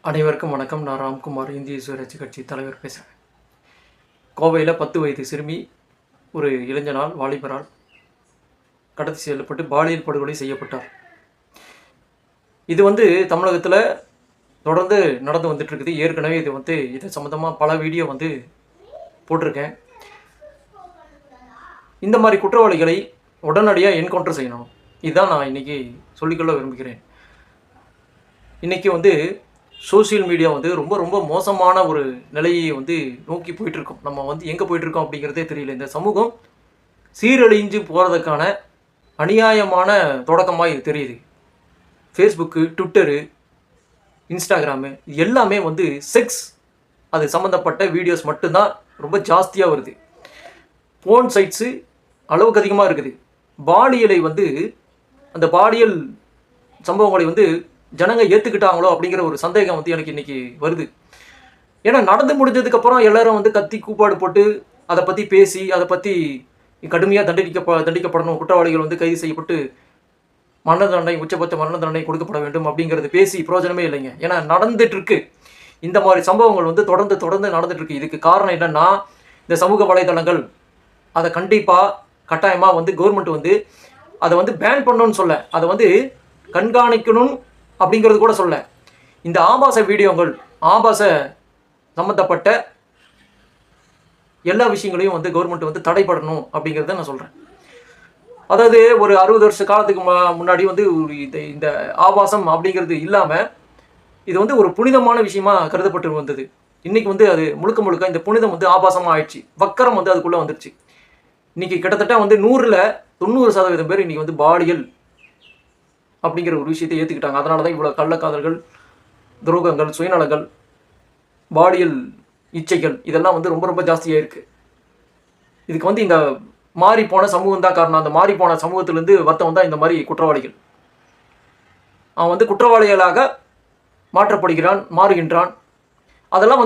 அனைவருக்கும் வணக்கம். நான் ராம்குமார், இந்திய சுயராட்சி கட்சி தலைவர் பேசுகிறேன். கோவையில் 10 வயது சிறுமி ஒரு இளைஞனால் வாலிபரால் கடத்தி செல்லப்பட்டு பாலியல் படுகொலை செய்யப்பட்டார். இது தமிழகத்தில் தொடர்ந்து நடந்து வந்துட்டுருக்குது. ஏற்கனவே இது சம்மந்தமாக பல வீடியோ போட்டிருக்கேன். இந்த மாதிரி குற்றவாளிகளை உடனடியாக என்கவுண்டர் செய்யணும். இதுதான் நான் இன்றைக்கி சொல்லிக்கொள்ள விரும்புகிறேன். இன்றைக்கி சோசியல் மீடியா ரொம்ப ரொம்ப மோசமான ஒரு நிலையை நோக்கி போயிட்டுருக்கோம். நம்ம எங்கே போயிட்டுருக்கோம் அப்படிங்கிறதே தெரியல. இந்த சமூகம் சீரழிஞ்சு போகிறதுக்கான அநியாயமான தொடக்கமாக இது தெரியுது. ஃபேஸ்புக்கு, ட்விட்டரு, இன்ஸ்டாகிராமு இது எல்லாமே செக்ஸ் அது சம்மந்தப்பட்ட வீடியோஸ் மட்டும்தான் ரொம்ப ஜாஸ்தியாக வருது. போன் சைட்ஸு அளவுக்கு அதிகமாக இருக்குது. பாலியலை அந்த பாலியல் சம்பவங்களை ஜனங்க ஏற்றுக்கிட்டாங்களோ அப்படிங்கிற ஒரு சந்தேகம் எனக்கு இன்றைக்கி வருது. ஏன்னா நடந்து முடிஞ்சதுக்கப்புறம் எல்லாரும் கத்தி கூப்பாடு போட்டு அதை பற்றி பேசி அதை பற்றி கடுமையாக தண்டிக்கப்படணும், குற்றவாளிகள் கைது செய்யப்பட்டு மரண தண்டனை, உச்சபட்ச மரண தண்டனை கொடுக்கப்பட வேண்டும் அப்படிங்கிறது பேசி பிரயோஜனமே இல்லைங்க. ஏன்னா நடந்துட்டுருக்கு. இந்த மாதிரி சம்பவங்கள் தொடர்ந்து நடந்துட்டுருக்கு. இதுக்கு காரணம் என்னென்னா, இந்த சமூக வலைதளங்கள் அதை கட்டாயமாக கவர்மெண்ட் அதை பேன் பண்ணணும்னு சொல்ல, அதை கண்காணிக்கணும் அப்படிங்கிறது கூட சொல்ல. இந்த ஆபாச வீடியோங்கள், ஆபாச சம்மந்தப்பட்ட எல்லா விஷயங்களையும் கவர்மெண்ட் தடைப்படணும் அப்படிங்கிறத நான் சொல்கிறேன். அதாவது ஒரு 60 வருஷ காலத்துக்கு முன்னாடி இந்த ஆபாசம் அப்படிங்கிறது இல்லாமல் இது ஒரு புனிதமான விஷயமா கருதப்பட்டு வந்தது. இன்றைக்கி அது முழுக்க இந்த புனிதம் ஆபாசமாக ஆயிடுச்சு. வக்கரம் அதுக்குள்ளே வந்துருச்சு. இன்றைக்கி கிட்டத்தட்ட 100ல் 90% பேர் இன்றைக்கி பாலியல் அப்படிங்கிற ஒரு விஷயத்தை ஏற்றுக்கிட்டாங்க. அதனால தான் இவ்வளோ கள்ளக்காதல்கள், துரோகங்கள், சுயநலங்கள், பாலியல் இச்சைகள் இதெல்லாம் ரொம்ப ரொம்ப ஜாஸ்தியாக இருக்குது. இதுக்கு இந்த மாறிப்போன சமூகம் தான் காரணம். அந்த மாறிப்போன சமூகத்திலேருந்து வர்த்தவன் தான் இந்த மாதிரி குற்றவாளிகள். அவன் குற்றவாளிகளாக மாறுகின்றான். அதெல்லாம்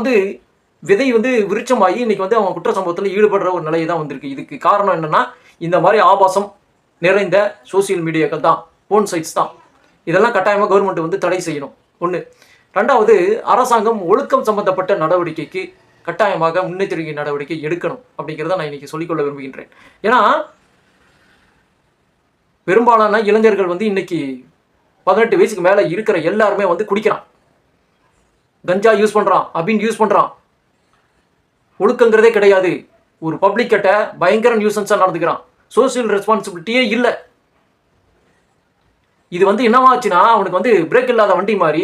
விதை விருட்சமாகி இன்றைக்கி அவன் குற்ற சம்பவத்தில் ஈடுபடுற ஒரு நிலையை தான் வந்திருக்கு. இதுக்கு காரணம் என்னென்னா, இந்த மாதிரி ஆபாசம் நிறைந்த சோசியல் மீடியாக்கள் தான், போன் சைட்ஸ் தான். இதெல்லாம் கட்டாயமாக கவர்மெண்ட் தடை செய்யணும். ஒன்று. ரெண்டாவது, அரசாங்கம் ஒழுக்கம் சம்பந்தப்பட்ட நடவடிக்கைக்கு கட்டாயமாக முன்னெச்சரிக்கை நடவடிக்கை எடுக்கணும் அப்படிங்கிறத நான் இன்றைக்கி சொல்லிக்கொள்ள விரும்புகின்றேன். ஏன்னா பெரும்பாலான இளைஞர்கள் இன்றைக்கி 18 வயசுக்கு மேலே இருக்கிற எல்லாருமே குடிக்கிறான், கஞ்சா யூஸ் பண்ணுறான், அபின் யூஸ் பண்ணுறான். ஒழுக்கங்கிறதே கிடையாது. ஒரு பப்ளிக் கிட்ட பயங்கர நியூசன்ஸாக நடந்துக்கிறான். சோசியல் ரெஸ்பான்சிபிலிட்டியே இல்லை. இது என்னவாச்சுன்னா, அவனுக்கு பிரேக் இல்லாத வண்டி மாதிரி